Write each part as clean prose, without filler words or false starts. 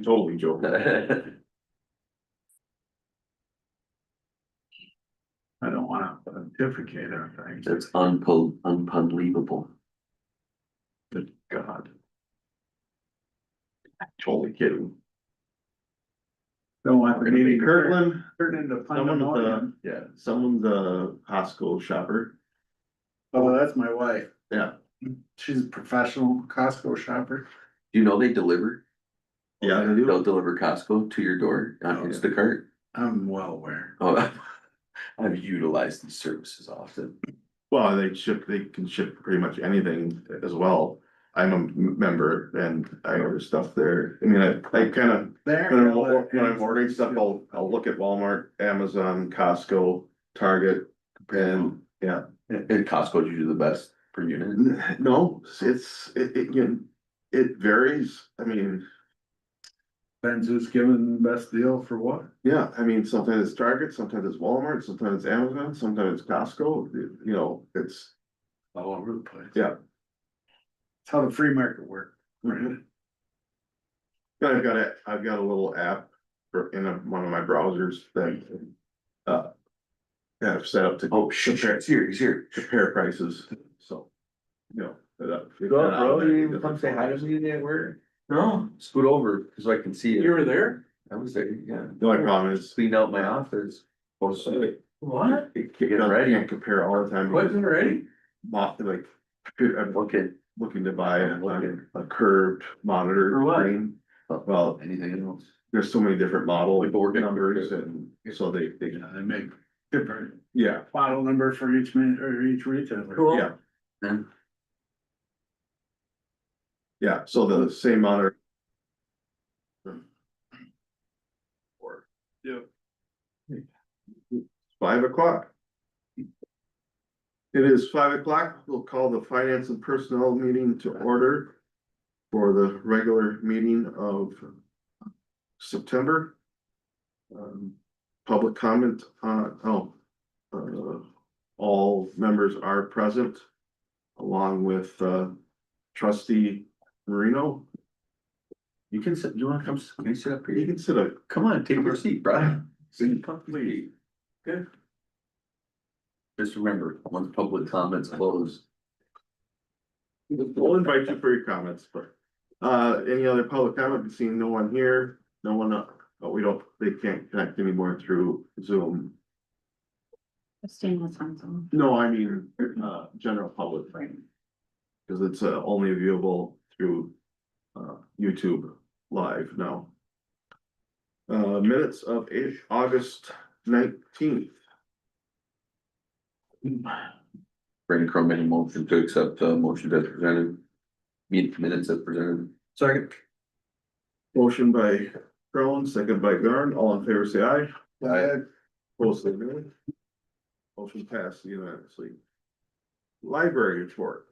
Totally joking. I don't wanna pontificate on things, That's unbelievable. good God. Totally kidding. Don't want to be Kirtland, turn into someone's pandemonium. someone's a Costco shopper. Oh, that's my wife. Yeah, She's a professional Costco shopper. Do you know they deliver? yeah, they They'll do. deliver Costco to your door on Oh, yeah. Instacart. I'm well aware. Oh, I've utilized these services often. Well, they can ship pretty much anything as well. I'm a member and I order stuff there. I mean, I kind of, There. when I'm ordering stuff, I'll look at Walmart, Amazon, Costco, Target, and yeah. And Costco's usually the best per unit. No, it varies. I mean, Depends who's giving the best deal for what. yeah, I mean, sometimes it's Target, sometimes it's Walmart, sometimes it's Amazon, sometimes it's Costco, you know, it's, All over the place. yeah. It's how the free market works. Right? But I've got a little app one of my browsers that, yeah, I've set up to. Oh, shit, compare- it's here, he's here. Compare prices, so, you know. Bro, you even come say hi to me today at work? No, scoot over, so I can see you. You were there? I was there, yeah. The only problem is. Cleaned out my office. Oh, so What? Get ready and compare all the time. Wasn't ready? Like, I'm Okay. looking to buy I'm looking. a curved monitor. For what? screen. Well, Anything else? there's so many different model Like, but we're gonna- numbers and so they, Yeah, they make different yeah, file number for each man or each retailer. Cool. yeah, Then yeah, so the same monitor. Or Yeah. 5 o'clock. It is 5 o'clock. We'll call the finance and personnel meeting to order for the regular meeting of September. Public comment, all members are present along with, trustee Marino. you can sit, you wanna come, can you sit up You here? can sit up. Come on, take your seat, Brian. Sit comfortably. Good. Just remember, once public comments close. We'll invite you for your comments, but, any other public comment? Seeing no one here, no one, they can't connect anymore through Zoom. Stainless on Zoom. No, I mean, general public. Cause it's, only viewable through, YouTube Live now. Minutes of August 19th. Brandon Crowe made a motion to accept the motion as presented. Minutes as presented. Second. Motion by Crone, second by Garn, all in favor, say aye. Aye. Opposed, say no. Motion passed unanimously. Library report.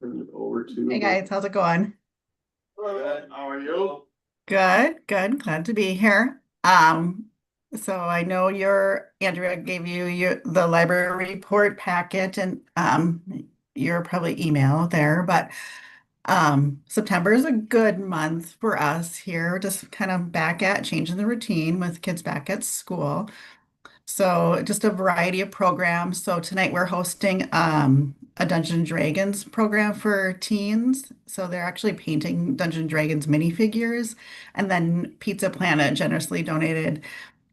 Turn it over to. Hey guys, how's it going? Hello, how are you? Good, good. Glad to be here. So I know Andrea gave you the library report packet and your probably email there, but September is a good month for us here, just kind of back at changing the routine with kids back at school. So just a variety of programs. So tonight we're hosting a Dungeons and Dragons program for teens. So they're actually painting Dungeons and Dragons minifigures. And then Pizza Planet generously donated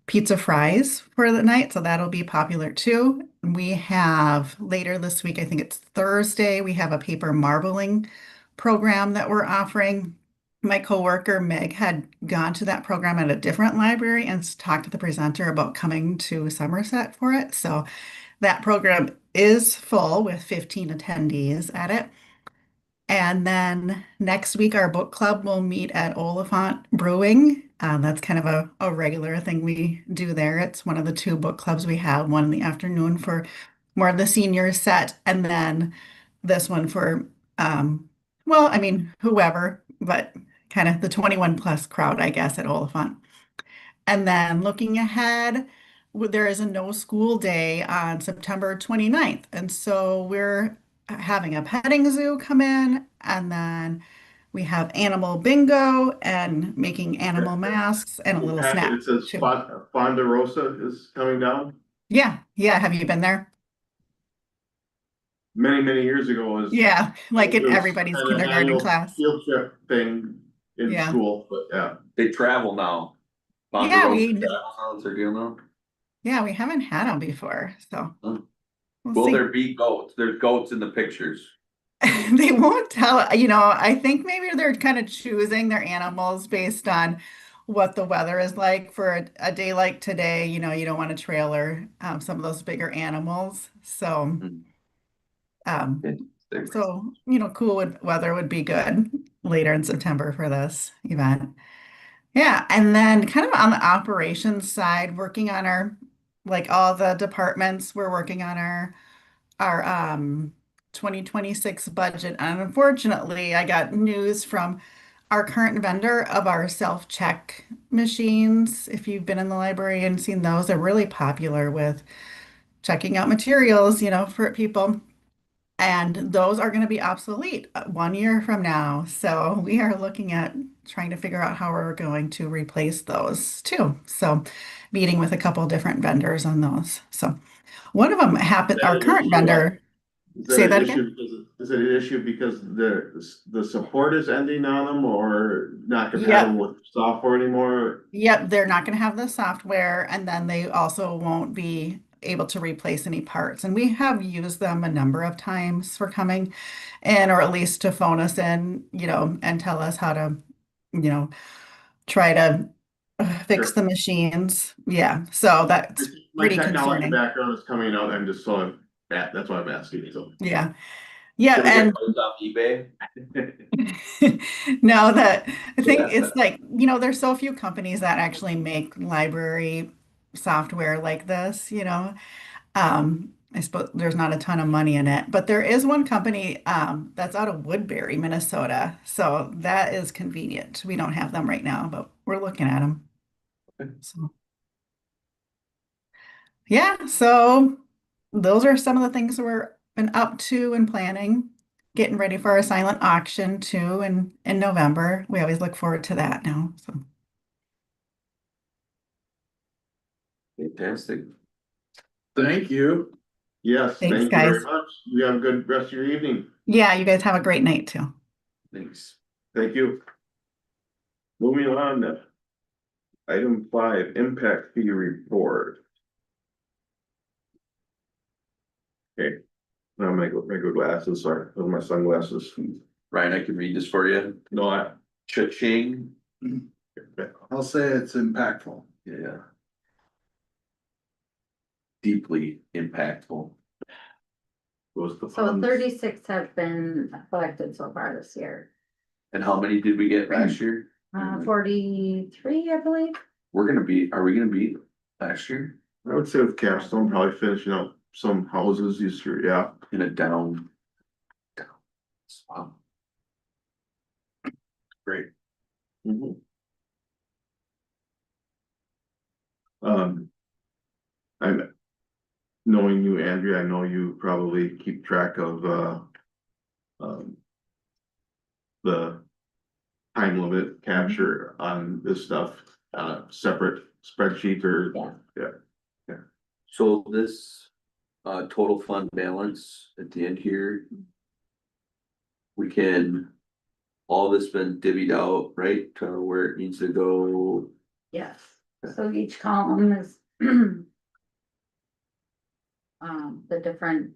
pizza fries for the night. So that'll be popular too. We have later this week, I think it's Thursday, we have a paper marbling program that we're offering. My coworker Meg had gone to that program at a different library and talked to the presenter about coming to Somerset for it. So that program is full with 15 attendees at it. And then next week, our book club will meet at Oliphant Brewing. That's kind of a regular thing we do there. It's one of the two book clubs we have, one in the afternoon for more of the senior set, and then this one for, well, I mean, whoever, but kind of the 21 plus crowd, I guess, at Oliphant. And then looking ahead, there is a no school day on September 29th. And so we're having a petting zoo come in, and then We have animal bingo and making animal masks and a little snack It says too. Fonda Rosa is coming down. Yeah, yeah. Have you been there? Many years ago was. Yeah, like It in was everybody's kind of an kindergarten annual class. Field trip thing in Yeah. school, but yeah. They travel now. Yeah, Ponderosa we travel now, that's their deal now. yeah, we haven't had them before, so Oh. we'll Will see. there be goats? There's goats in the pictures. They won't tell, you know, I think maybe they're kind of choosing their animals based on what the weather is like for a day like today. You know, you don't want to trailer some of those bigger animals. So, Mm. um, Interesting. so you know, weather would be good later in September for this event. Yeah, and then kind of on the operations side, working on our like all the departments, we're working on our 2026 budget. And unfortunately, I got news from our current vendor of our self-check machines. If you've been in the library and seen those, they're really popular with checking out materials, you know, for people. And those are going to be obsolete 1 year from now. So we are looking at trying to figure out how we're going to replace those too. So meeting with a couple different vendors on those. So one of them happened, our current vendor, Is say that that an again? issue? Is it an issue because the support is ending on them or not compatible Yep. with software anymore? Yep, they're not going to have the software, and then they also won't be able to replace any parts. And we have used them a number of times for coming in, or at least to phone us in, you know, and tell us how to, you know, try to fix Sure. the machines. Yeah, so that's My pretty technology concerning. background is coming out. I'm just so that's why I'm asking. So. Yeah. Yeah, Can we and get those off eBay? no, that I think Yeah. it's like, you know, there's so few companies that actually make library software like this, you know. I suppose there's not a ton of money in it, but there is one company that's out of Woodbury, Minnesota. So that is convenient. We don't have them right now, but we're looking at them. Okay. So yeah, so those are some of the things that we're been up to and planning. Getting ready for our silent auction too in November. We always look forward to that now. So Fantastic. Thank you. Yes, thanks, thank you very guys. much. You have a good rest of your evening. Yeah, you guys have a great night too. Thanks. Thank you. Moving on to item 5, impact fee report. Okay, now my good glasses, sorry, those are my sunglasses. Ryan, I can read this for you. No, I. Cha-ching. I'll say it's impactful. Yeah. Deeply impactful. Was the So funds. 36 have been collected so far this year. And how many did we get last year? 43, I believe. Are we gonna beat last year I would say with Capstone, probably finishing up some houses this year, yeah. in a down? Wow. Great. Mhm. I'm knowing you, Andrea, I know you probably keep track of, the time limit capture on this stuff, separate spreadsheet or, Yeah. So this total fund balance at the end here. We can, all this been divvied out, right, to where it needs to go. Yes, so each column is the different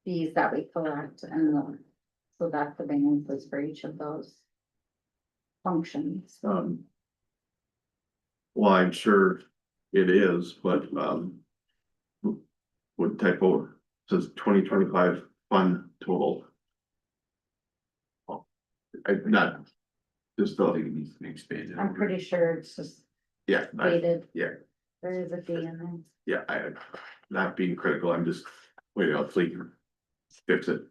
fees that we collect so that the balances for each of those functions. well, I'm sure it is, but, what type of, says 2025 fund total. Not, just I think the, it needs to be expanded. I'm pretty sure it's just yeah, dated. yeah. There is a D in there. Yeah, not being critical, I'm just, wait, I'll fix it.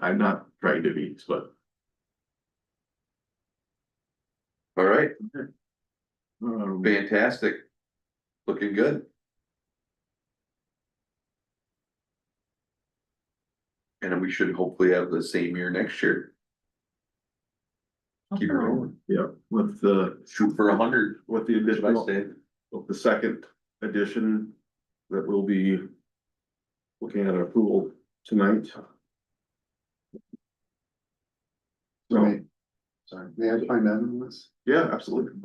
I'm not trying to be, but. All right, Um, fantastic. Looking good. And then we should hopefully have the same year next year. Keep it rolling, Yeah, with the, shoot for 100, with the that's what I additional, say. with the second edition that will be looking at approval tonight. So, Sorry, may I find out on this? yeah, absolutely.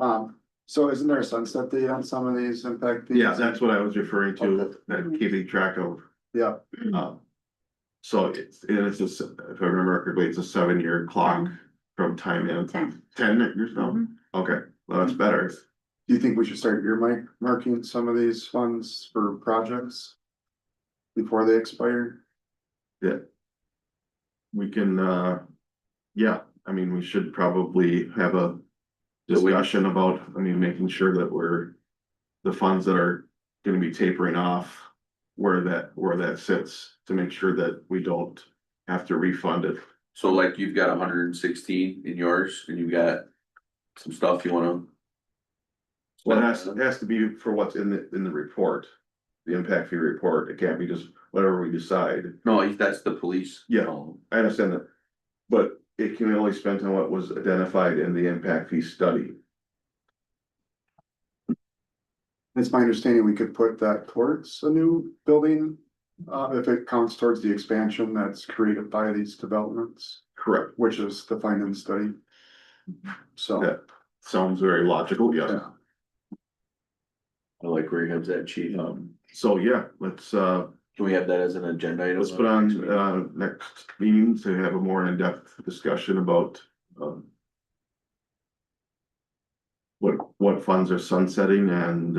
So isn't there a sunset date on some of these impact fees? Yeah, that's what I was referring to, Okay. that keeping track of. Yeah, So it's just, if I remember correctly, it's a 7-year clock from time in. 10. 10 years now? Mhm. Okay, well, that's better. do you think we should start marking some of these funds for projects? Before they expire? Yeah. We can, yeah, I mean, we should probably have a discussion about, I mean, making sure that the funds that are gonna be tapering off, where that sits, to make sure that we don't have to refund it. So like you've got 116 in yours and you've got some stuff you wanna. Well, it has to be for what's in the report, the impact fee report. It can't be just whatever we decide. No, that's the police. Yeah. Oh, I understand that. But it can only spend on what was identified in the impact fee study. It's my understanding we could put that towards a new building, if it counts towards the expansion that's created by these developments, Correct. which is defined in the study. So, That sounds very logical, yes. yeah, I like where your head's at, chief. So yeah, let's Can we have that as an agenda item? put on, next meeting to have a more in-depth discussion about, what funds are sunsetting and,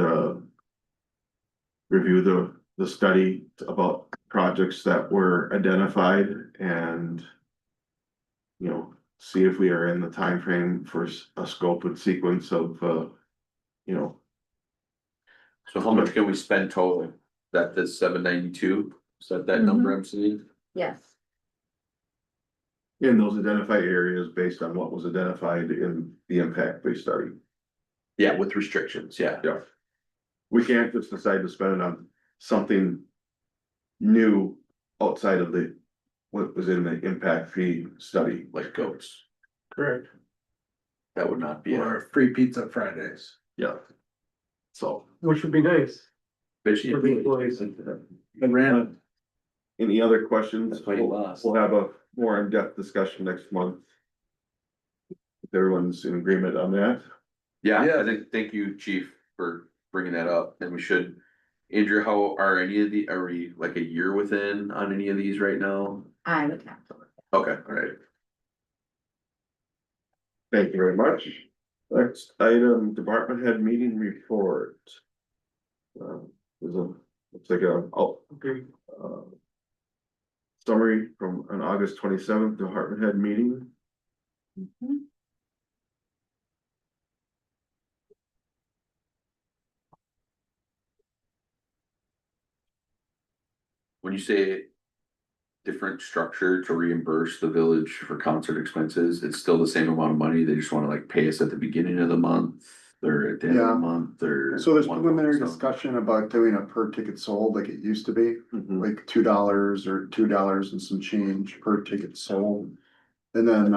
review the study about projects that were identified and, you know, see if we are in the time frame for a scope and sequence of, you know, So how much can we spend total? That's 792? Is that number I'm seeing? Yes, in those identified areas based on what was identified in the impact fee study. Yeah, with restrictions, yeah. Yeah. We can't just decide to spend it on something new outside of what was in the impact fee study. Like goats. Correct. That would not be Or a free pizza Fridays. Yeah. So, Which would be nice. fishy. For the employees. And ran any other questions? That's why you lost. We'll have a more in-depth discussion next month. If everyone's in agreement on that. Yeah, Yeah. I think, thank you, chief, for bringing that up, and we should. Andrew, how are are we like a year within on any of these right now? I would have to look. Okay, alright. Thank you very much. Next item, department head meeting report. Looks like summary from an August 27th department head meeting. Mhm. When you say different structure to reimburse the village for concert expenses, it's still the same amount of money, they just wanna like pay us at the beginning of the month? Or at the end of Yeah. the month, or? so there's one preliminary lump sum? discussion about doing a per ticket sold like it used to be. Mhm. Like $2 or $2 and some change per ticket sold. And then,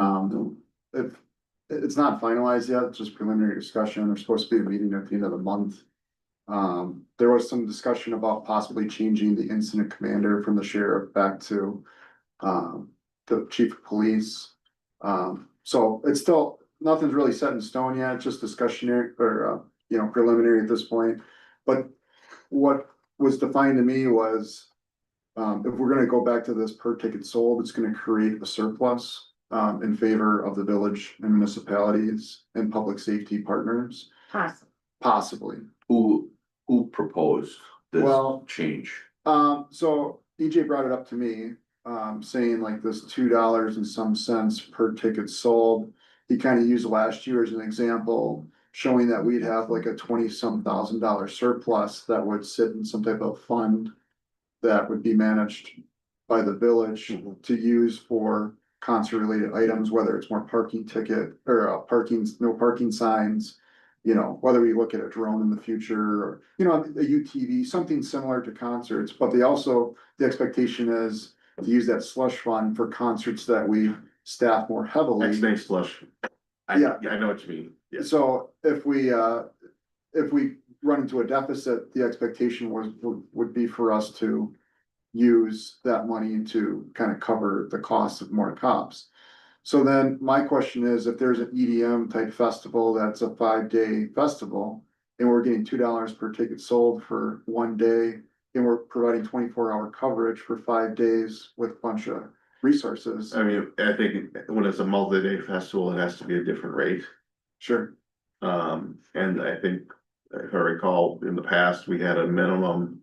if, it's not finalized yet, it's just preliminary discussion, there's supposed to be a meeting at the end of the month. There was some discussion about possibly changing the incident commander from the sheriff back to, the chief of police. So it's still, nothing's really set in stone yet, just discussionary or, preliminary at this point. But what was defined to me was, if we're gonna go back to this per ticket sold, it's gonna create a surplus in favor of the village and municipalities and public safety partners, Possible. possibly. Who proposed this Well- change? So EJ brought it up to me, saying like this $2 and some cents per ticket sold. He kind of used last year as an example, showing that we'd have like a $20-some thousand surplus that would sit in some type of fund that would be managed by the village to use for concert related items, whether it's more parking ticket or no parking signs. Whether we look at a drone in the future or, a UTV, something similar to concerts, but the expectation is to use that slush fund for concerts that we staff more heavily. X-Nay slush. Yeah. I know what you mean, yes. So if we run into a deficit, the expectation would be for us to use that money to kind of cover the cost of more cops. So then my question is, if there's an EDM type festival, that's a 5-day festival, and we're getting $2 per ticket sold for 1 day, and we're providing 24-hour coverage for 5 days with a bunch of resources. I mean, I think when it's a multi-day festival, it has to be a different rate. Sure, And I think, if I recall, in the past, we had a minimum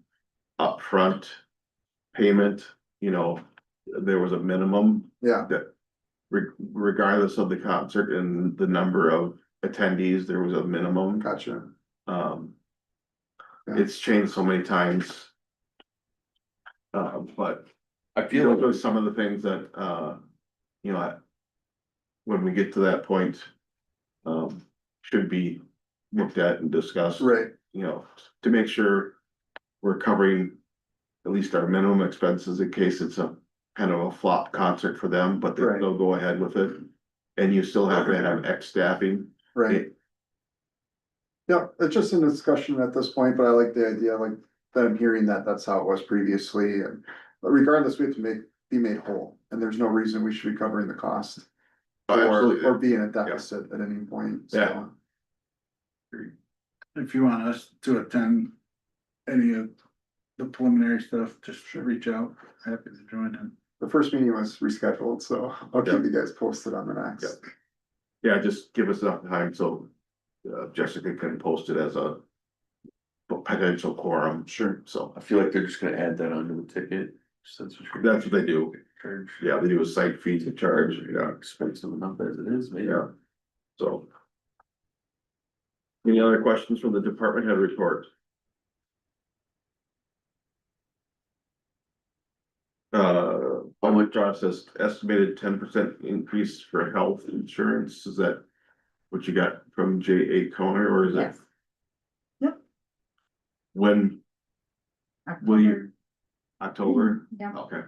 upfront payment, you know, there was a minimum yeah, that regardless of the concert and the number of attendees, there was a minimum. gotcha. Um, Yeah. it's changed so many times. But I you feel know, like there's some of the things that, you know, when we get to that point, should be looked at and discussed. Right, You know, to make sure we're covering at least our minimum expenses in case it's a kind of a flop concert for them, but Right. they'll go ahead with it. And you still have to have X staffing. right. Yeah, it's just a discussion at this point, but I like the idea, like, that I'm hearing that that's how it was previously, and but regardless, we have to be made whole, and there's no reason we should be covering the cost. Oh, absolutely. Or be in a deficit at any point, Yeah. so. If you want us to attend any of the preliminary stuff, just reach out, happy to join in. The first meeting was rescheduled, so I'll keep you guys posted on the next. Yeah, just give us enough time so Jessica can post it as a potential quorum, Sure. so. I feel like they're just gonna add that onto the ticket. Since That's what they do. Charge. Yeah, they do a site fee to charge, yeah, Expensive enough as it is, maybe. yeah, so. Any other questions from the department head report? How much Josh says estimated 10% increase for health insurance, is that what you got from J.A. Coner, or is it? Yes. Yep. When, will you, October? Yeah, Okay.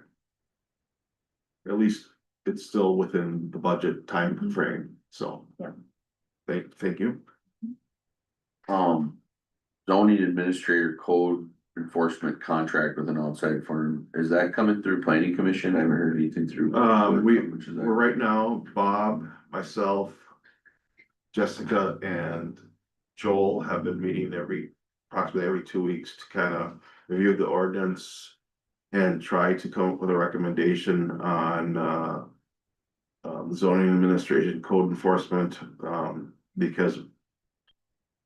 At least it's still within the budget time frame, so. Yeah. Thank you. Zoning administrator code enforcement contract with an outside firm, is that coming through planning commission? I haven't heard anything through. We're right now, Bob, myself, Jessica and Joel have been meeting approximately every 2 weeks to kind of review the ordinance and try to come up with a recommendation on zoning administration code enforcement, because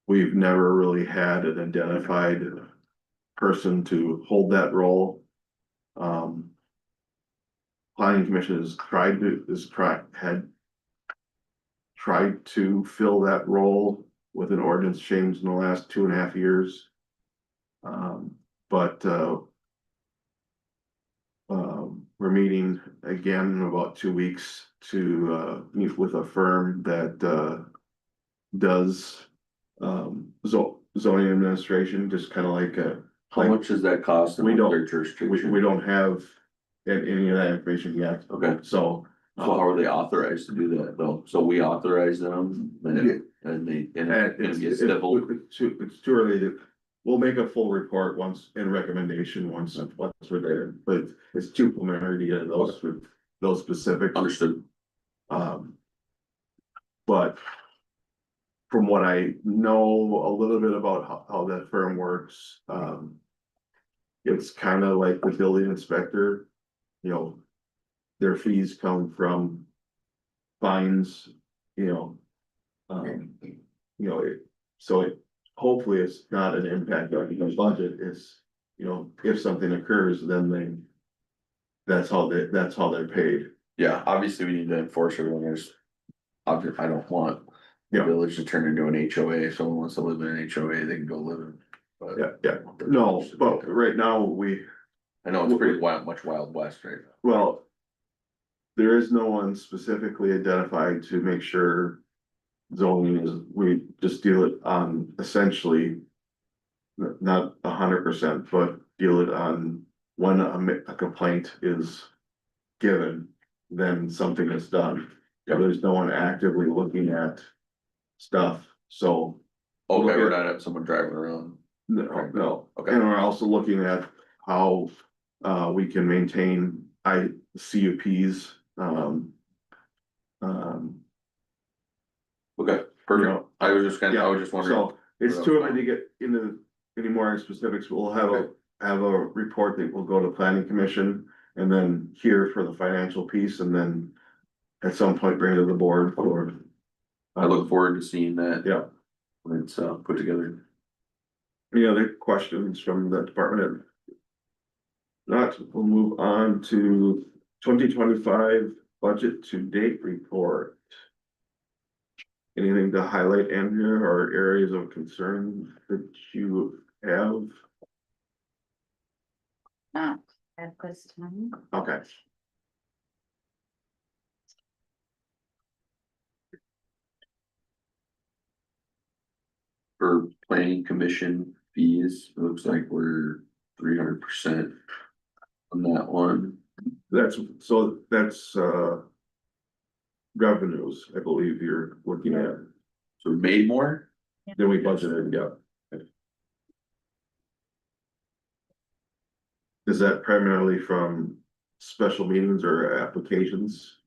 we've never really had an identified person to hold that role. Planning commission had tried to fill that role with an ordinance change in the last 2.5 years. But we're meeting again in about 2 weeks to meet with a firm that does zoning administration, just kind of like a. How much does that cost? in We don't- their jurisdiction? We don't have any of that information yet, Okay, so. so how are they authorized to do that though? So we authorize them and they, and it's gonna get civil. It's too early to, we'll make a full report once, and recommendation once we're there, but it's too preliminary to get those specifics. Understood. But from what I know a little bit about how that firm works, it's kind of like the building inspector, you know, their fees come from fines, you know. Hopefully it's not an impact on the budget, it's, you know, if something occurs, then that's how they're paid. Yeah, obviously we need to enforce everyone. I don't want the Yeah. village to turn into an HOA. If someone wants to live in an HOA, they can go live in. But Yeah, no, but right now I know it's pretty much Wild West right now. well. There is no one specifically identified to make sure zoning is, we just deal it on essentially. Not 100%, but deal it on when a complaint is given, then something is done. Yep. There's no one actively looking at stuff, so. Okay, Look we're at- not having someone driving around. No, no, Okay. and we're also looking at how we can maintain CUPs. Okay, perfect. I was just wondering. So it's too early to get into any more specifics. We'll have a report that will go to planning commission and then here for the financial piece and then at some point bring it to the board for. I look forward to seeing that. Yeah. When it's put together. Any other questions from the department head? Not, we'll move on to 2025 budget to date report. Anything to highlight, Andrea, or areas of concern that you have? Not at this time. Okay. For planning commission fees, it looks like we're 300% on that one. That's revenues, I believe you're looking at, So we made more? then we budgeted, yeah. Is that primarily from special meetings or applications?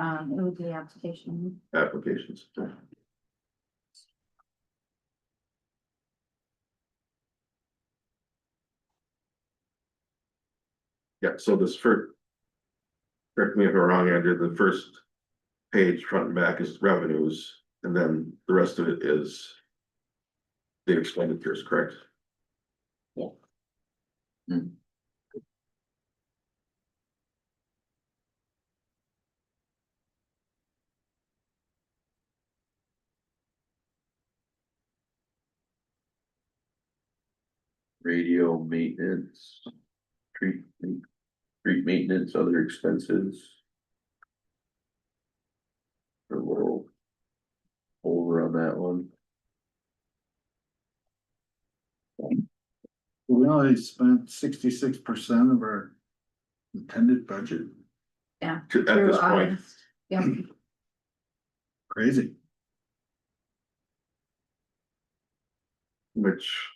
It would be application. Applications. Yeah, so this first. Correct me if I'm wrong, Andrew, the first page front and back is revenues, and then the rest of it is. The expenditures, correct? Yeah. Radio maintenance. Street maintenance, other expenses. A little. Over on that one. We only spent 66% of our intended budget. Yeah. At Through this point, August. Yep. Crazy. which.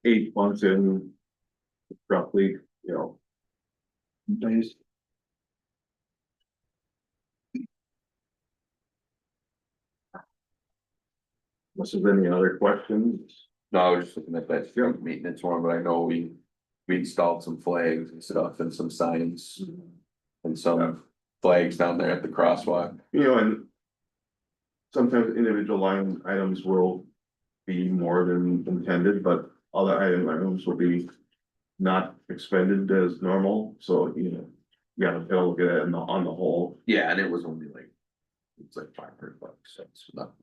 8 months in. Roughly, Days. Unless there's any other questions, No, I was just looking at that street maintenance one, but I know we installed some flags and stuff and some signs. And some flags down there at the crosswalk. and. Sometimes individual line items will be more than intended, but other items will be. Not expended as normal, so you gotta look at it on the whole. Yeah, and it was only like. It's like $500, so it's not.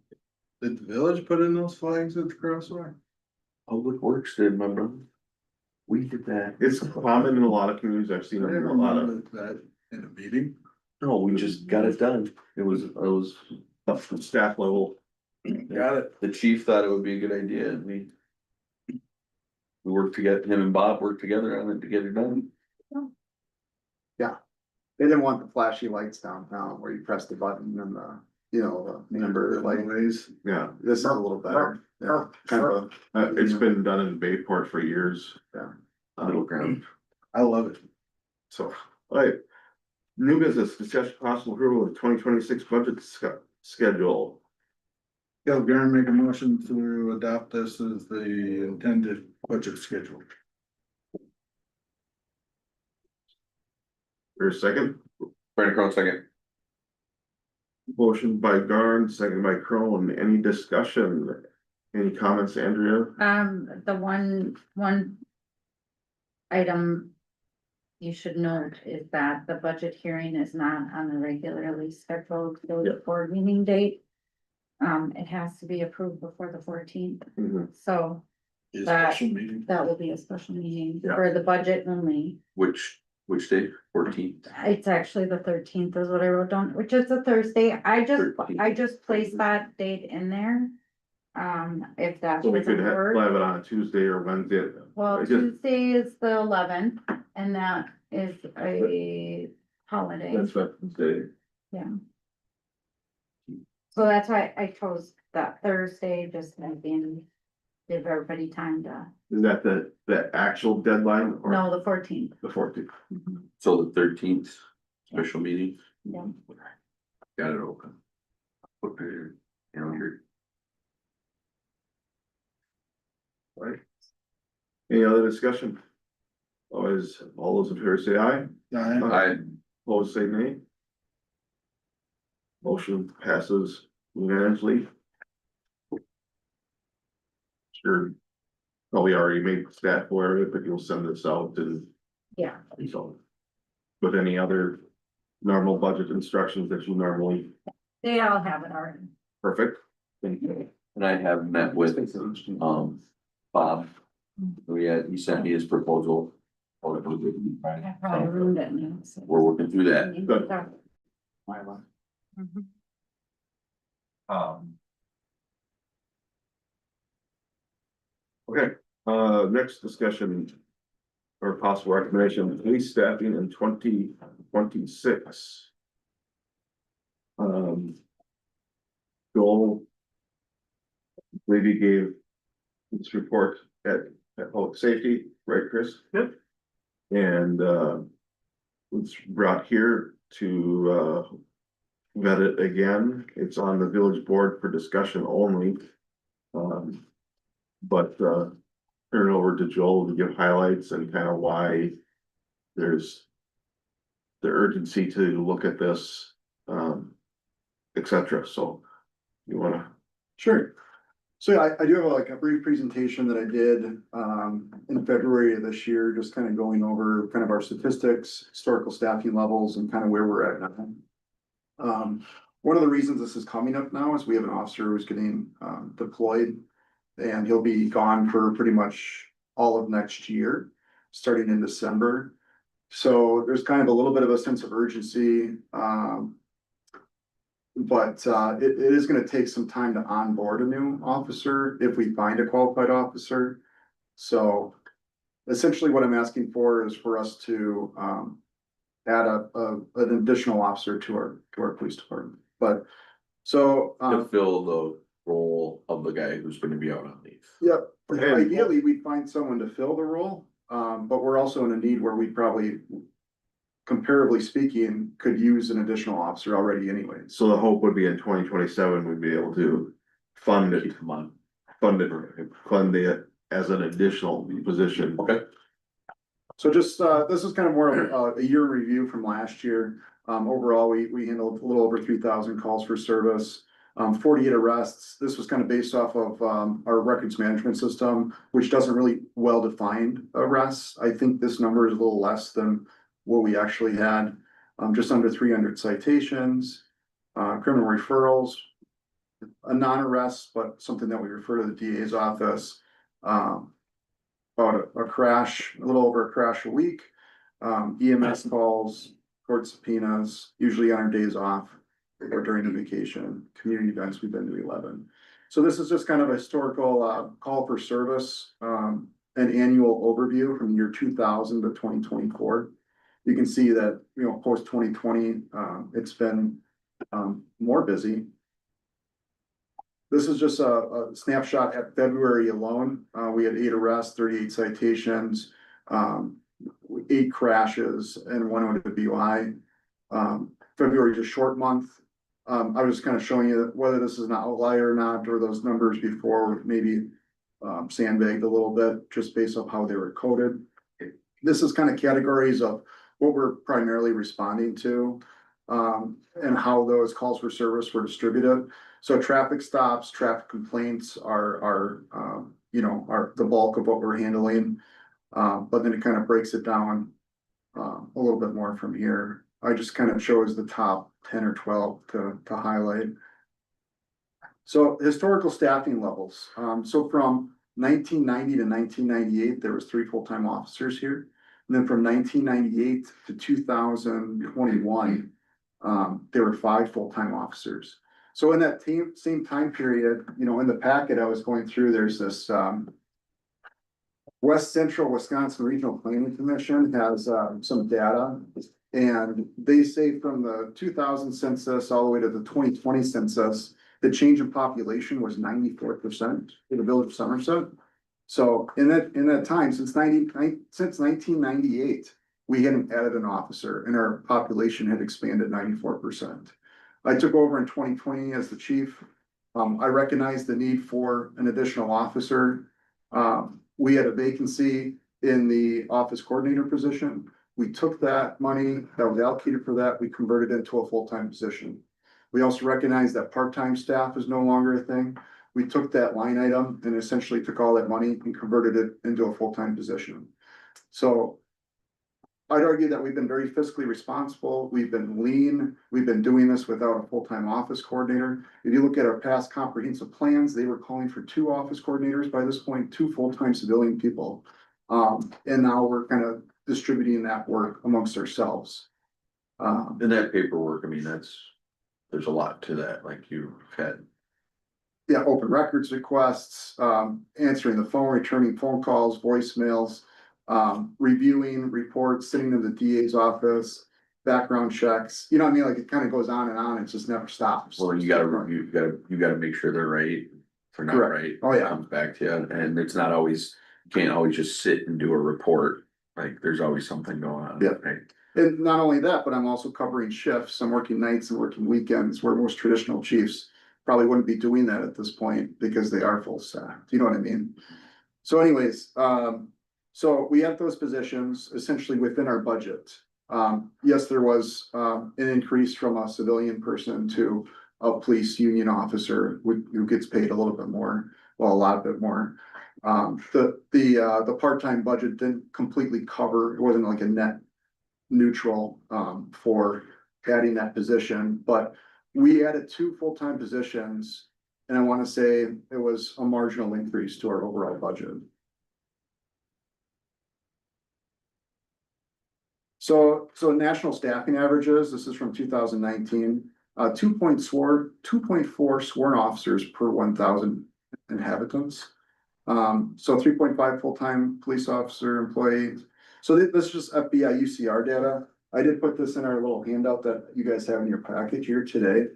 Did the village put in those flags at the crosswalk? Public Works did, my brother. We did that. It's common in a lot of communities, I've seen I them in never a lot of. noticed that in a meeting. No, we just got it done. It was Up from staff level, Got it. the chief thought it would be a good idea and we. We worked together, him and Bob worked together on it to get it done. They didn't want the flashy lights downtown where you press the button and the number like, Ways. yeah, this is a little better. Yeah, kind of it's been done in Bayport for years. Middle ground. I love it. So, alright. New business, discussion possible approval of 2026 budget schedule. Caleb Garn make a motion to adopt this as the intended budget schedule. For a second, Brandon Crowe, second. motion by Garn, second by Crone, any discussion? Any comments, Andrea? The one item you should note is that the budget hearing is not on the regularly scheduled village board meeting date. It has to be approved before the 14th, so Is That- special meeting. that will be a special meeting Yeah. for the budget only. Which day? 14th. It's actually the 13th is what I wrote down, which is a Thursday. I just placed that date in there. If that So we doesn't could have work. it on a Tuesday or Wednesday. Well, I just- Tuesday is the 11th, and that is a holiday. That's Veterans Day. So that's why I chose that Thursday, just maybe give everybody time to, Is that the actual deadline or no, the 14th. the 14th? So the 13th, special meeting. Yeah. Got it open. Okay, calendar. Right. Any other discussion? Always, all those in favor say aye, I, opposed say nay. Motion passes unanimously. Sure. Probably already made stat for it, but you'll send this out and Yeah, so. With any other normal budget instructions that you normally, they all have it already. perfect. Thank you. and I have met with, Bob. He sent me his proposal. I probably ruined it now. So. We're working through that. Good. Mhm. Okay, next discussion. Or possible recommendation, police staffing in 2026. Joel. I believe he gave this report at public safety, right, Chris? Yep. And, was brought here to, vet it again. It's on the village board for discussion only. But, turn it over to Joel to give highlights and kind of why there's the urgency to look at this, et cetera. So you wanna, Sure. So yeah, I do have like a brief presentation that I did in February of this year, just kind of going over kind of our statistics, historical staffing levels and kind of where we're at now. One of the reasons this is coming up now is we have an officer who's getting deployed. And he'll be gone for pretty much all of next year, starting in December. So there's kind of a little bit of a sense of urgency. But it is gonna take some time to onboard a new officer if we find a qualified officer. So essentially what I'm asking for is for us to add an additional officer to our police department. But so To fill the role of the guy who's gonna be out on leave. yep, ideally, we'd find someone to fill the role, but we're also in a need where we probably, comparably speaking, could use an additional officer already anyway. so the hope would be in 2027, we'd be able to fund it, Keep him on. fund it as an additional position. Okay. So just, this is kind of more of a year review from last year. Overall, we handled a little over 3,000 calls for service. 48 arrests. This was kind of based off of our records management system, which doesn't really well-defined arrests. I think this number is a little less than what we actually had. Just under 300 citations, criminal referrals, a non-arrest, but something that we refer to the DA's office. About a crash, a little over a crash a week. EMS calls, court subpoenas, usually on our days off. Or during the vacation, community events, we've been to 11. So this is just kind of a historical call for service, an annual overview from the year 2000 to 2024. You can see that, you know, post 2020, it's been more busy. This is just a snapshot at February alone. We had 8 arrests, 38 citations, 8 crashes, and 1 OWI. February is a short month. I was just kind of showing you whether this is an outlier or not, or those numbers before maybe sandbagged a little bit just based off how they were coded. This is kind of categories of what we're primarily responding to and how those calls for service were distributed. So traffic stops, traffic complaints are the bulk of what we're handling. But then it kind of breaks it down a little bit more from here. I just kind of chose the top 10 or 12 to highlight. So historical staffing levels. So from 1990 to 1998, there was 3 full-time officers here. And then from 1998 to 2021, there were 5 full-time officers. So in that same time period, you know, in the packet I was going through, there's this West Central Wisconsin Regional Planning Commission has some data. And they say from the 2000 census all the way to the 2020 census, the change in population was 94% in the village of Somerset. So in that time, since 1998, we hadn't added an officer and our population had expanded 94%. I took over in 2020 as the chief. I recognized the need for an additional officer. We had a vacancy in the office coordinator position. We took that money that was allocated for that, we converted it into a full-time position. We also recognized that part-time staff is no longer a thing. We took that line item and essentially took all that money and converted it into a full-time position. So I'd argue that we've been very fiscally responsible. We've been lean. We've been doing this without a full-time office coordinator. If you look at our past comprehensive plans, they were calling for 2 office coordinators by this point, 2 full-time civilian people. And now we're kind of distributing that work amongst ourselves. In that paperwork, I mean, there's a lot to that, like you've had. Yeah, open records requests, answering the phone, returning phone calls, voicemails, reviewing reports, sitting in the DA's office, background checks, you know what I mean? Like it kind of goes on, it just never stops. Well, you gotta review, you gotta make sure they're right. If they're not Correct. right. Oh, yeah. it Comes back to you, and it's not always, you can't always just sit and do a report, like, there's always something going on. Yeah. Right? And not only that, but I'm also covering shifts. I'm working nights and working weekends where most traditional chiefs probably wouldn't be doing that at this point because they are full staffed. You know what I mean? So anyways, so we have those positions essentially within our budget. Yes, there was an increase from a civilian person to a police union officer who gets paid a little bit more, well, a lot bit more. The part-time budget didn't completely cover, it wasn't like a net neutral for adding that position, but we added 2 full-time positions. And I want to say it was a marginal increase to our overall budget. So national staffing averages, this is from 2019, 2.4 sworn officers per 1,000 inhabitants. So 3.5 full-time police officer employees. So this is just FBI UCR data. I did put this in our little handout that you guys have in your package here today.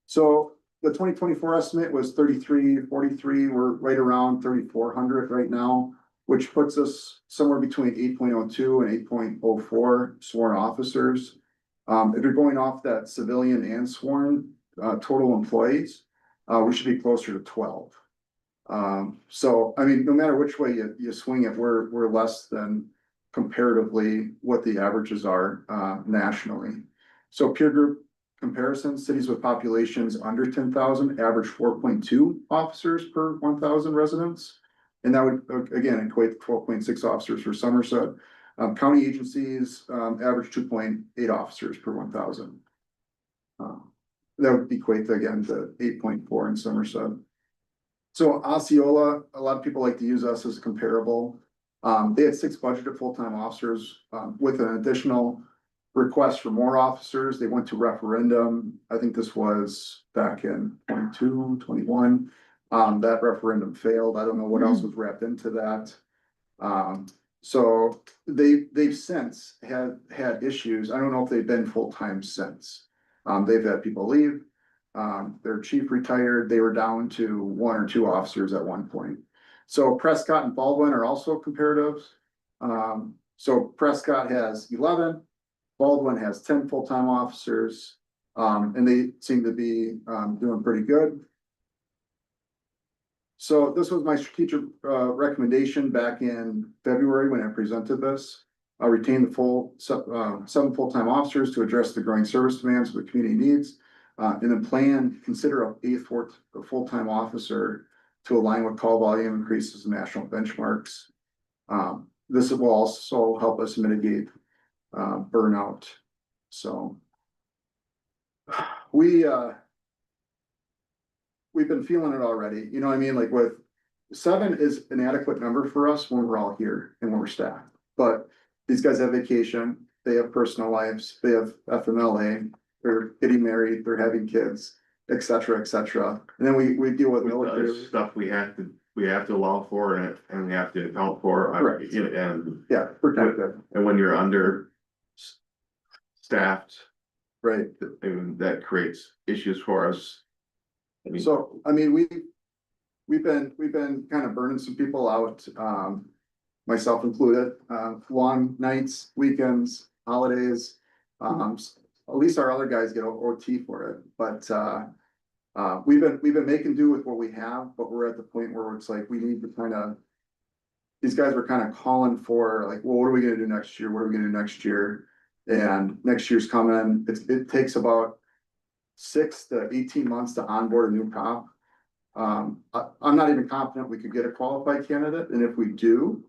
So the 2024 estimate was 3343. We're right around 3,400 right now, which puts us somewhere between 8.02 and 8.04 sworn officers. If you're going off that civilian and sworn total employees, we should be closer to 12. So, I mean, no matter which way you swing it, we're less than comparatively what the averages are nationally. So peer group comparison, cities with populations under 10,000 average 4.2 officers per 1,000 residents. And that would, again, equate to 12.6 officers for Somerset. County agencies average 2.8 officers per 1,000. That would equate to, again, to 8.4 in Somerset. So Osceola, a lot of people like to use us as comparable. They had 6 budgeted full-time officers with an additional request for more officers. They went to referendum. I think this was back in 22, 21. That referendum failed. I don't know what else was wrapped into that. So they've since had issues. I don't know if they've been full-time since. They've had people leave. Their chief retired. They were down to 1 or 2 officers at one point. So Prescott and Baldwin are also comparatives. So Prescott has 11, Baldwin has 10 full-time officers, and they seem to be doing pretty good. So this was my strategic recommendation back in February when I presented this. I retained the full 7 full-time officers to address the growing service demands of the community needs. And then plan, consider a full-time officer to align with call volume increases in national benchmarks. This will also help us mitigate burnout. So we've been feeling it already. You know what I mean? Like with 7 is an adequate number for us when we're all here and when we're staffed. But these guys have vacation, they have personal lives, they have FMLA, they're getting married, they're having kids, et cetera, et cetera. And then we deal with military Other stuff we have to we have to allow for and we have to account for. Correct. And, Yeah, protected, and when you're under staffed, right? and that creates issues for us. I mean, So, I mean, we've been kind of burning some people out, myself included, long nights, weekends, holidays. At least our other guys get OT for it, but, we've been making do with what we have, but we're at the point where it's like, we need to kind of. These guys were kind of calling for like, well, what are we gonna do next year? What are we gonna do next year? And next year's coming, it takes about 6 to 18 months to onboard a new cop. I'm not even confident we could get a qualified candidate, and if we do.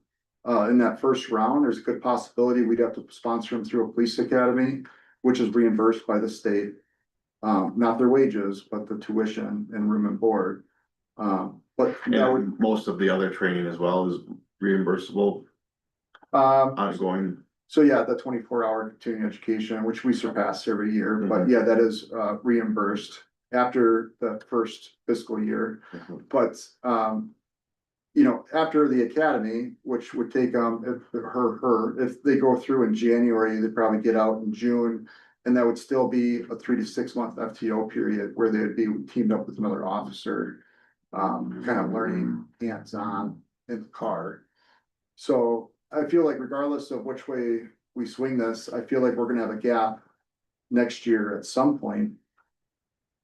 In that first round, there's a good possibility we'd have to sponsor them through a police academy, which is reimbursed by the state. Not their wages, but the tuition and room and board. But that would, and most of the other training as well is reimbursable, ongoing. so yeah, the 24-hour continuing education, which we surpass every year, but yeah, that is reimbursed after the first fiscal year. But, you know, after the academy, which would take, if they go through in January, they'd probably get out in June. And that would still be a 3 to 6 month FTO period where they'd be teamed up with another officer. Kind of learning hands-on in the car. So I feel like regardless of which way we swing this, I feel like we're gonna have a gap next year at some point.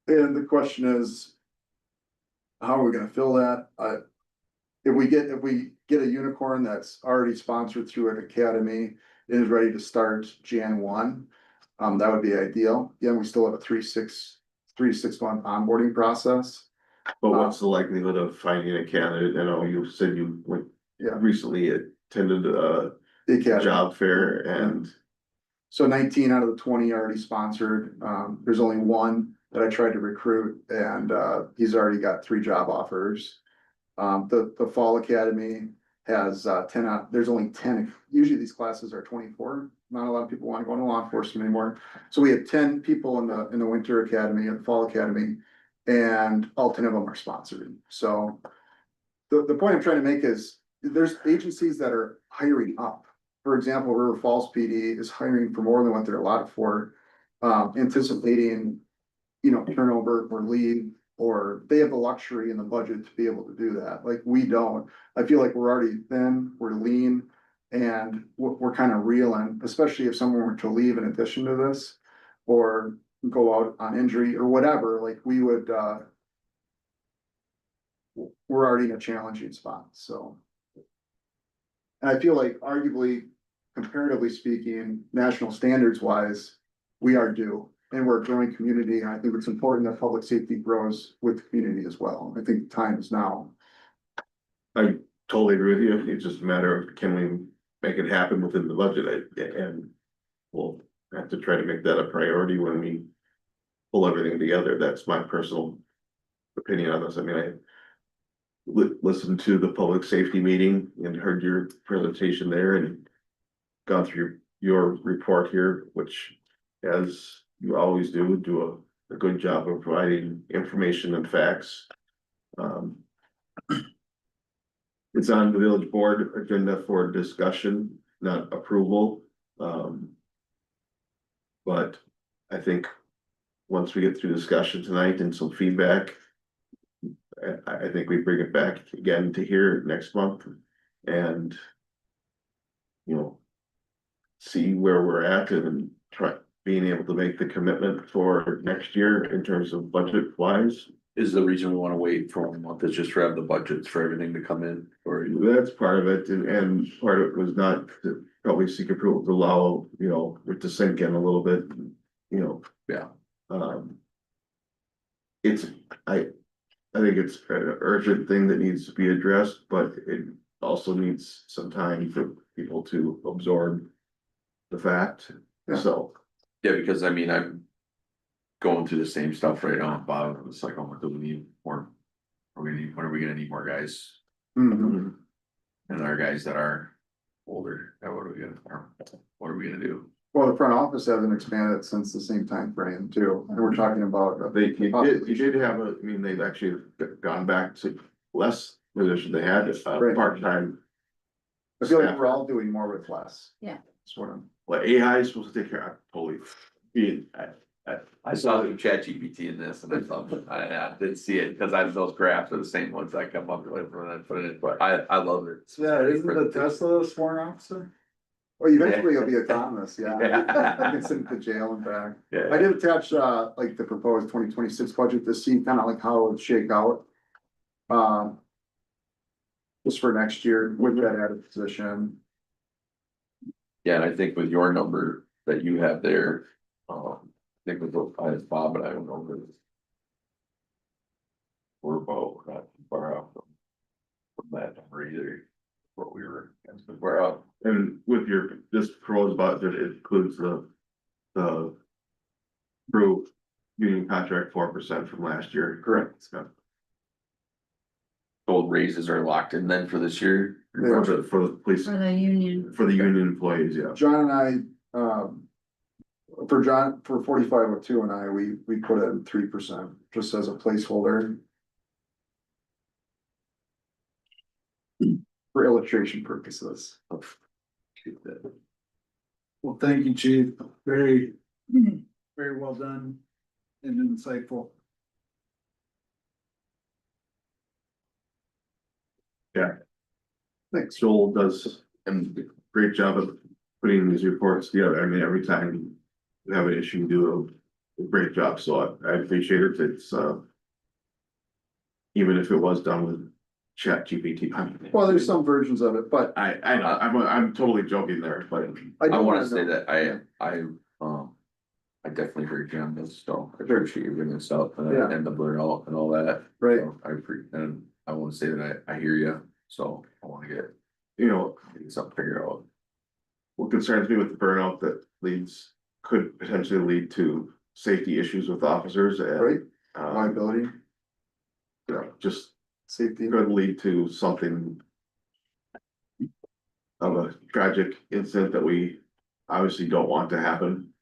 And the question is, how are we gonna fill that? If we get a unicorn that's already sponsored through an academy and is ready to start Jan 1, that would be ideal. Yeah, we still have a 3 to 6 month onboarding process. But what's the likelihood of finding a candidate? I know you said you went Yeah. recently attended a The academy. job fair and. So 19 out of the 20 already sponsored. There's only one that I tried to recruit and, he's already got 3 job offers. The fall academy has, there's only 10, usually these classes are 24. Not a lot of people want to go into law enforcement anymore. So we have 10 people in the winter academy and the fall academy, and all 10 of them are sponsored. So the point I'm trying to make is there's agencies that are hiring up. For example, River Falls PD is hiring for more than what they're allotted for, anticipating, you know, turnover or leave, or they have the luxury in the budget to be able to do that. Like we don't. I feel like we're already thin, we're lean, and we're kind of reeling, especially if someone were to leave in addition to this, or go out on injury or whatever, like we would, we're already in a challenging spot, so. And I feel like arguably, comparatively speaking, national standards wise, we are due, and we're a growing community, and I think it's important that public safety grows with the community as well. I think time is now. I totally agree with you. It's just a matter of can we make it happen within the budget, and we'll have to try to make that a priority when we pull everything together. That's my personal opinion on this. I mean, I listened to the public safety meeting and heard your presentation there and gone through your report here, which, as you always do a good job of providing information and facts. It's on the village board agenda for discussion, not approval. But I think once we get through discussion tonight and some feedback, I think we bring it back again to here next month and, you know, see where we're at and try being able to make the commitment for next year in terms of budget wise. Is the reason we wanna wait for 1 month is just to have the budgets for everything to come in, or? That's part of it, and part of it was not to probably seek approval to allow, you know, it to sink in a little bit, you know. Yeah. It's, I think it's an urgent thing that needs to be addressed, but it also needs some time for people to absorb the fact, Yeah. so. Yeah, because I mean, I'm going through the same stuff right now, Bob. It's like, oh, do we need more? When are we gonna need more guys? Mhm. And our guys that are older, what are we gonna do? Well, the front office hasn't expanded since the same time frame too, and we're talking about. You did have I mean, they've actually gone back to less position they had, Right. part-time. I feel like we're all doing more with less. Yeah. Sort of. Well, AI is supposed to take care of, totally, being, I saw the chat GPT in this and I thought, I did see it, because I, those graphs are the same ones I come up with when I put it in, but I love it. Yeah, isn't the Tesla a sworn officer? Well, eventually you'll be autonomous, yeah. Yeah. You can send it to jail and back. I Yeah, did attach, like the proposed 2026 budget to see kind of like how it would shake out. Just for next year with that added position. yeah, and I think with your number that you have there, I think with those, Bob and I don't know. We're both not too far off from that number either, what we were, we're up. and with your, this proposed budget, it includes the approved union contract 4% from last year. Correct. So, Old raises are locked in then for this year. for the police, For the union. for the union employees, yeah. John and I, for John, for 4502 and I, we put in 3% just as a placeholder. For illustration purposes. Well, thank you, chief. Very, very well done and insightful. Thanks. Joel does a great job of putting these reports together. I mean, every time we have an issue, you do a great job, so I appreciate it. It's, even if it was done with Chat GPT. Well, there's some versions of it, but I know, I'm totally joking there, but I I do wanna wanna say know. that I definitely heard you on this, so I appreciate you bringing this up Yeah. and the burnout and all that. Right, So and I wanna say that I hear you, so I wanna get you know, something figured out. what concerns me with the burnout that could potentially lead to safety issues with officers and. right, Um, liability, you know, just safety. could lead to something. Of a tragic incident that we obviously don't want to happen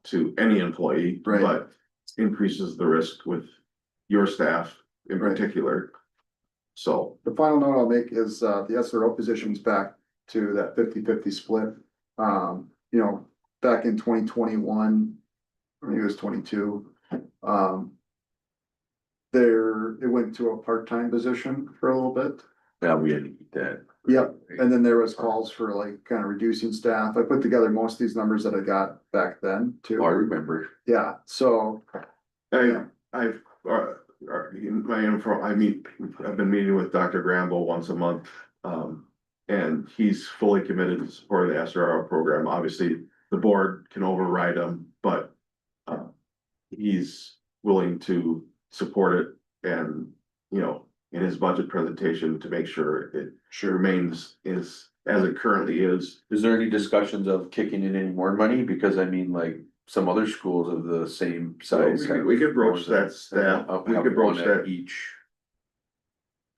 to any employee, Right. but increases the risk with your staff in Right. particular. So, The final note I'll make is, the SRO position's back to that 50-50 split. You know, back in 2021, I think it was 22. It went to a part-time position for a little bit. Yeah, we had to eat that. Yep, and then there was calls for like kind of reducing staff. I put together most of these numbers that I got back then Oh, I too. remember. Yeah, so, Yeah. I've my info, I've been meeting with Dr. Grambo once a month. And he's fully committed to supporting the SRO program. Obviously, the board can override him, but. He's willing to support it and, you know, in his budget presentation to make sure it remains as it currently is. Is there any discussions of kicking in any more money? Because I mean, like, some other schools of the same size. We could broach that staff, we could broach that Each.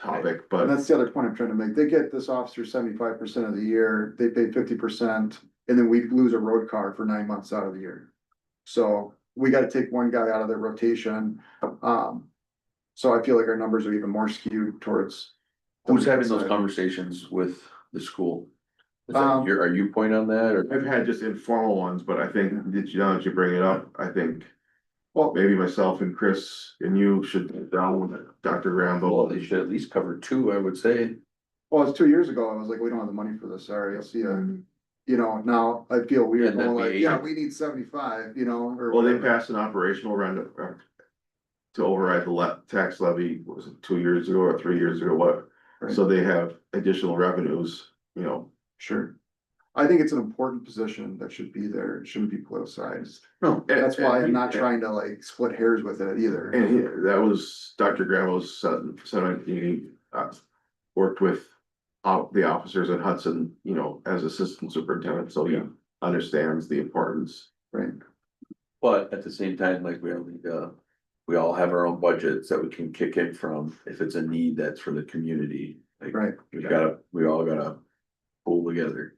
topic, and but that's the other point I'm trying to make. They get this officer 75% of the year, they pay 50%, and then we lose a road car for 9 months out of the year. So we gotta take one guy out of the rotation. So I feel like our numbers are even more skewed towards. the Who's having those side. conversations with the school? Is Um, that are you point on that or? I've had just informal ones, but I think, now that you bring it up, I think. Well, Maybe myself and Chris and you should sit down with Dr. Well, Rambo. they should at least cover two, I would say. well, it's 2 years ago. I was like, we don't have the money for this. Sorry, I'll see you. You know, now I feel weird And then going like, we- yeah, we need 75, you know, or. Well, they whatever. passed an operational round to override the tax levy, what was it, 2 years ago or 3 years ago, what? Right. So they have additional revenues, you know. Sure. I think it's an important position that should be there. It shouldn't be politicized. No. That's why I'm not trying to like split hairs with it either. And that was Dr. Gramo's son, he worked with the officers at Hudson, you know, as assistant superintendent, so he understands the importance. Right, But at the same time, like we all need we all have our own budgets that we can kick in from if it's a need that's for the community. Like, right. we all gotta pull together.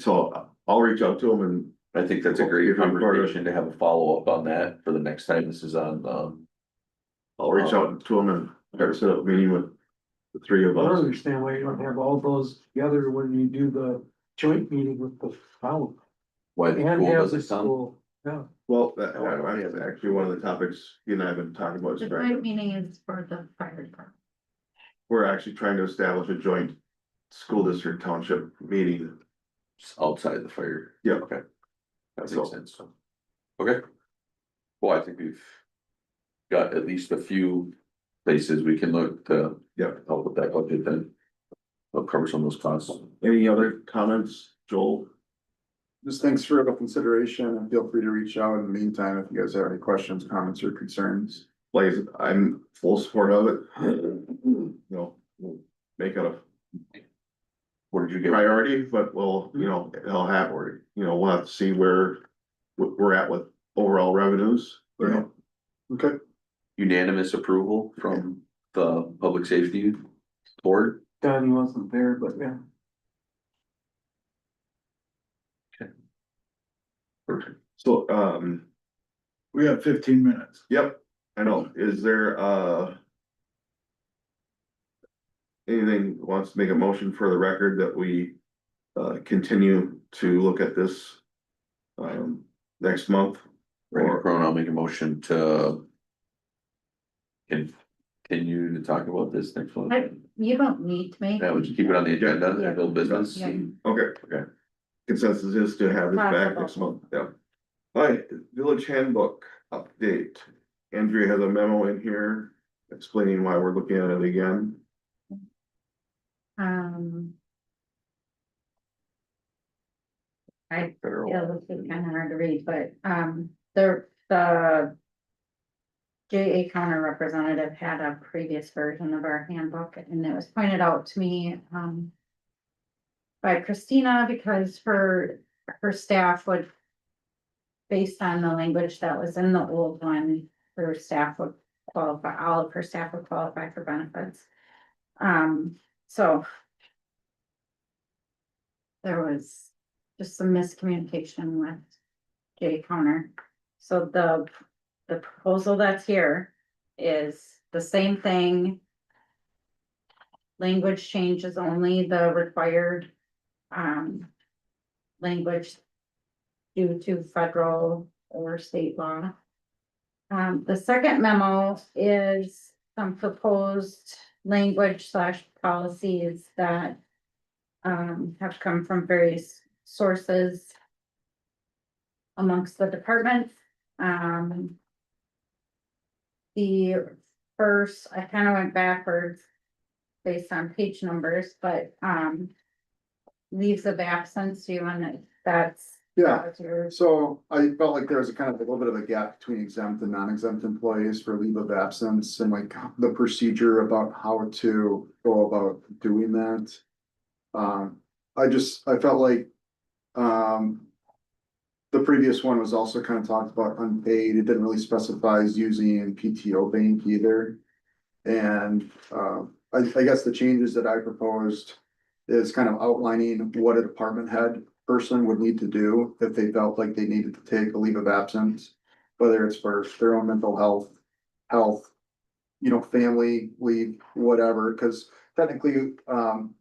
So I'll reach out to him and I think that's a Well, great if you're part of- conversation to have a follow-up on that for the next time this is on, I'll reach out to him and start set up a meeting with the three of I don't us. understand why you don't have all those together when you do the joint meeting with the town. Why the And school have the doesn't come? school, yeah. Well, that's actually one of the topics he and I have been talking about. The is joint meeting is for the fire department. We're actually trying to establish a joint school district township meeting. Just outside the fire. Yeah. Okay. That So- makes sense. Okay. Well, I think we've got at least a few places we can look to. Yeah. Help with that budget then. I'll cover some of those costs. Any other comments, Joel? Just thanks for the consideration and feel free to reach out in the meantime if you guys have any questions, comments or concerns. Like, I'm full support of it. You know, we'll make it a Where did you get? priority, but we'll, you know, it'll have, or, you know, we'll have to see where we're at with overall revenues, you know. Okay, Unanimous approval from the public safety board? Donnie wasn't there, but yeah. Perfect. So, We have 15 minutes. yep, I know, is there, anything wants to make a motion for the record that we, continue to look at this, next month? Randy Or, Crone, I'll make a motion to continue to talk about this next month. You don't need to make. Yeah, we'll just keep it on the agenda, Yeah. and build business. Yeah. okay. Okay. Consensus is to have this back next month, yeah. Alright, village handbook update. Andrea has a memo in here explaining why we're looking at it again. I, Federal. yeah, this is kind of hard to read, but, the JA Counter representative had a previous version of our handbook, and it was pointed out to me, by Christina, because her staff would, based on the language that was in the old one, her staff would qualify, all of her staff would qualify for benefits. So there was just some miscommunication with J Counter. So the proposal that's here is the same thing. Language changes only the required language due to federal or state law. The second memo is some proposed language / policies that have come from various sources amongst the departments. The first, I kind of went backwards based on page numbers, but leaves of absence, you want that's. yeah, that's yours. so I felt like there was a kind of a little bit of a gap between exempt and non-exempt employees for leave of absence and like the procedure about how to go about doing that. I felt like, the previous one was also kind of talked about unpaid. It didn't really specify using PTO bank either. And, I guess the changes that I proposed is kind of outlining what a department head person would need to do if they felt like they needed to take a leave of absence, whether it's for their own mental health, you know, family leave, whatever, because technically,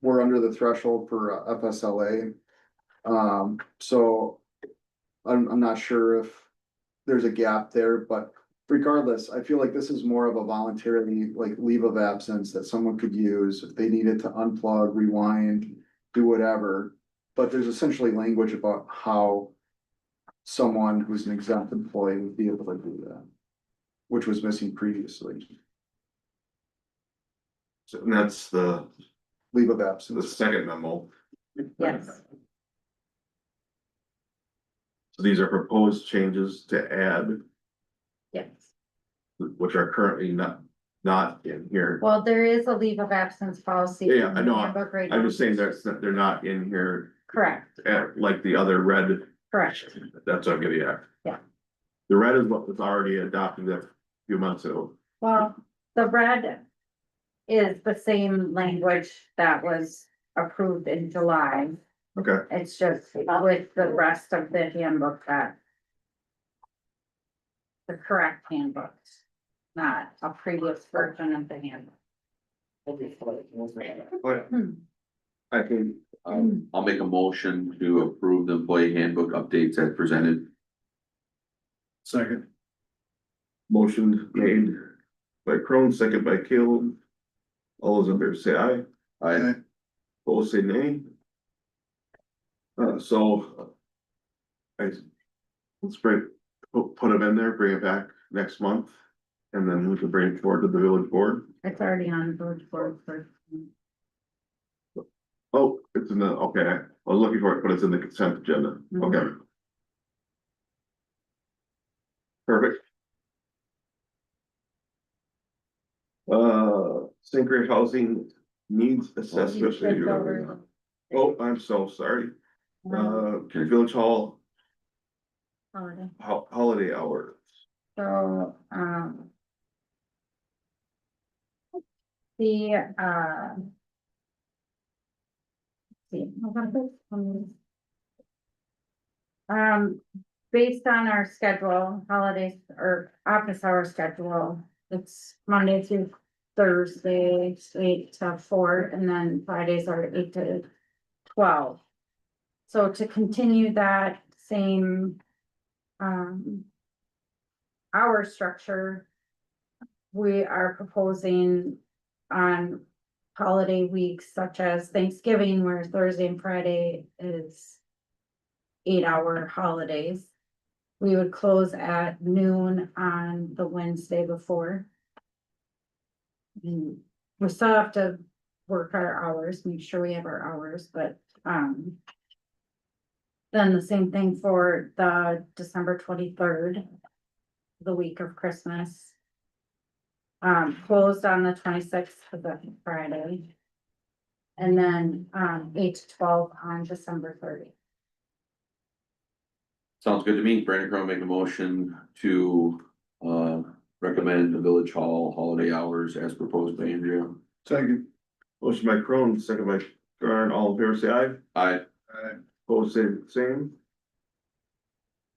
we're under the threshold for FSLA. So I'm not sure if there's a gap there, but regardless, I feel like this is more of a voluntarily like leave of absence that someone could use if they needed to unplug, rewind, do whatever. But there's essentially language about how someone who's an exempt employee would be able to do that, which was missing previously, So, and that's the leave of absence. second memo. Yes, So these are proposed changes to add, yes. which are currently not in here. Well, there is a leave of absence policy. Yeah, in I the know. handbook right I'm now. just saying they're not in here, Correct, like the other red, correct. that's what I'm getting at. Yeah. The red is what was already adopted a few months ago. Well, the red is the same language that was approved in July. Okay, It's just with the rest of the handbook that the correct handbooks, not a previous version of the handbook. I think, I'll make a motion to approve the employee handbook updates as presented. Second. motion made by Crone, second by Caleb. All those in favor say aye, I, opposed say nay. So. Let's put them in there, bring it back next month, and then we can bring it forward to the village board. It's already on the village board for. Oh, it's in the, okay, I was looking for it, but it's in the consent agenda, okay. Perfect. St. Croix Housing Needs Assessment Review. Oh, I'm so sorry. Village Hall Holiday. Holiday Hour. So, the, see, based on our schedule, holidays or office hour schedule, it's Monday through Thursday, 8 to 4, and then Fridays are 8 to 12. So to continue that same, hour structure, we are proposing on holiday weeks such as Thanksgiving, where Thursday and Friday is 8-hour holidays. We would close at noon on the Wednesday before. And we still have to work our hours, make sure we have our hours, but, then the same thing for the December 23rd, the week of Christmas. Closed on the 26th for the Friday. And then, 8 to 12 on December 30th. sounds good to me. Brandon Crowe make a motion to, recommend the village hall holiday hours as proposed by Andrea. Second. Motion by Crone, second by Garn, all in favor say aye, I, opposed say the same.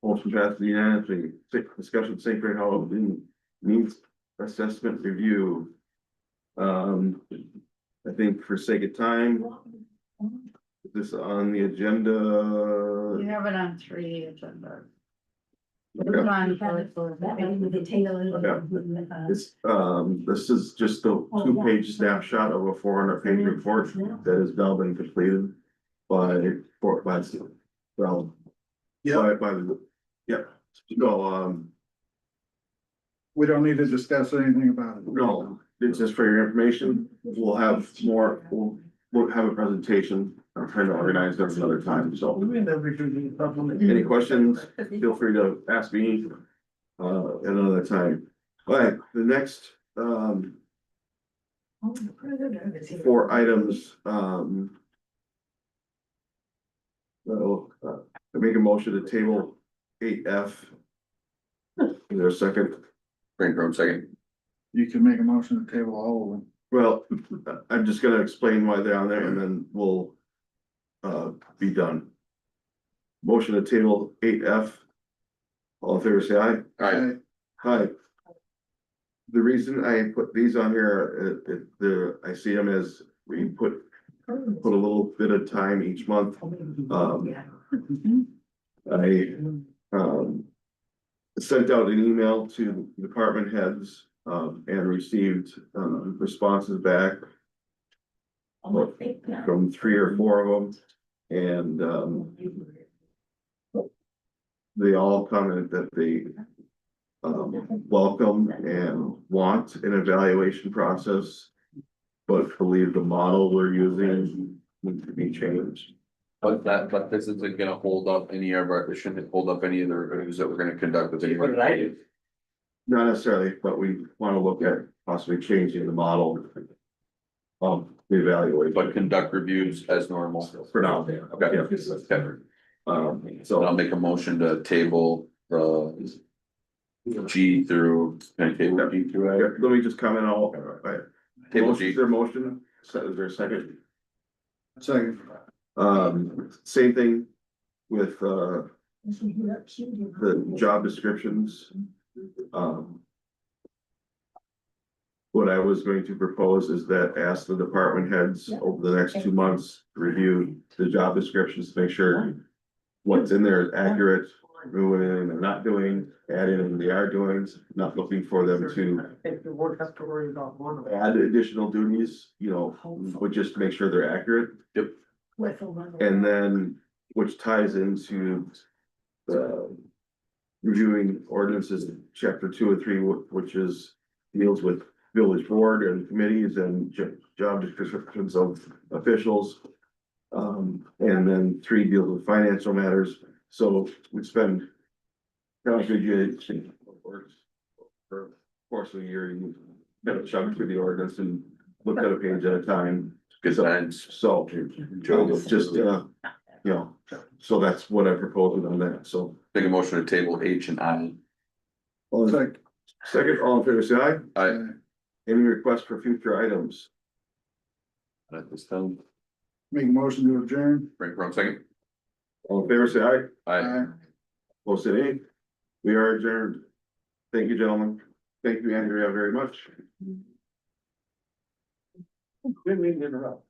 Motion passed unanimously. Discussion St. Croix Housing Needs Assessment Review. I think for sake of time. Is this on the agenda? You have it on 3 agendas. Okay. This is just a 2-page snapshot of a 400-page report that has now been completed by, well. Yeah, By the, yeah, so, we don't need to discuss anything about it. no, it's just for your information, we'll have more, we'll have a presentation. I'm trying to organize this another time, so. Any questions, feel free to ask me, at another time. All right, the next, 4 items, I make a motion to table 8F. Is there a second? Brandon Crowe second. You can make a motion to table all of them. Well, I'm just gonna explain why they're on there and then we'll be done. Motion to table 8F. All in favor, say aye. I, Hi. The reason I put these on here, I see them as we put a little bit of time each month. I sent out an email to department heads and received responses back from 3 or 4 of them. And they all commented that they welcome and want an evaluation process, but believe the model we're using needs to be changed. but this isn't gonna hold up any of our, it shouldn't hold up any of the reviews that we're gonna conduct with any. What did I do? Not necessarily, but we want to look at possibly changing the model of the evaluation. But conduct reviews as normal. For now. Okay. Yeah. Okay. So I'll So, make a motion to table, G through, can I table G through A? let me just comment on, right. Table Motion, G. is there a motion? Is there a second? Second. Same thing with, the job descriptions. what I was going to propose is that ask the department heads over the next 2 months, to review the job descriptions, to make sure what's in there is accurate, doing and not doing, adding and they are doing, not looking for them to If the board has to worry about one of them. add additional duties, you know, but just to make sure they're accurate. And then, which ties into reviewing ordinances, in chapter 2 and 3, which is deals with village board and committees and job descriptions of officials. And then 3 deals with financial matters, so we spend kind of good works for course of the year, you kind of chunk through the ordinance and look at a page at a time. Good times. So, just, you know, so that's what I proposed on that, so. Make a motion to table H and I. Second, all in favor, say aye. I, Any requests for future items? at this time, Make a motion to adjourn. Frank, wrong second. All in favor, say aye. I. Opposed, say nay. We are adjourned. Thank you, gentlemen. Thank you, Andrea, very much. Didn't mean to interrupt.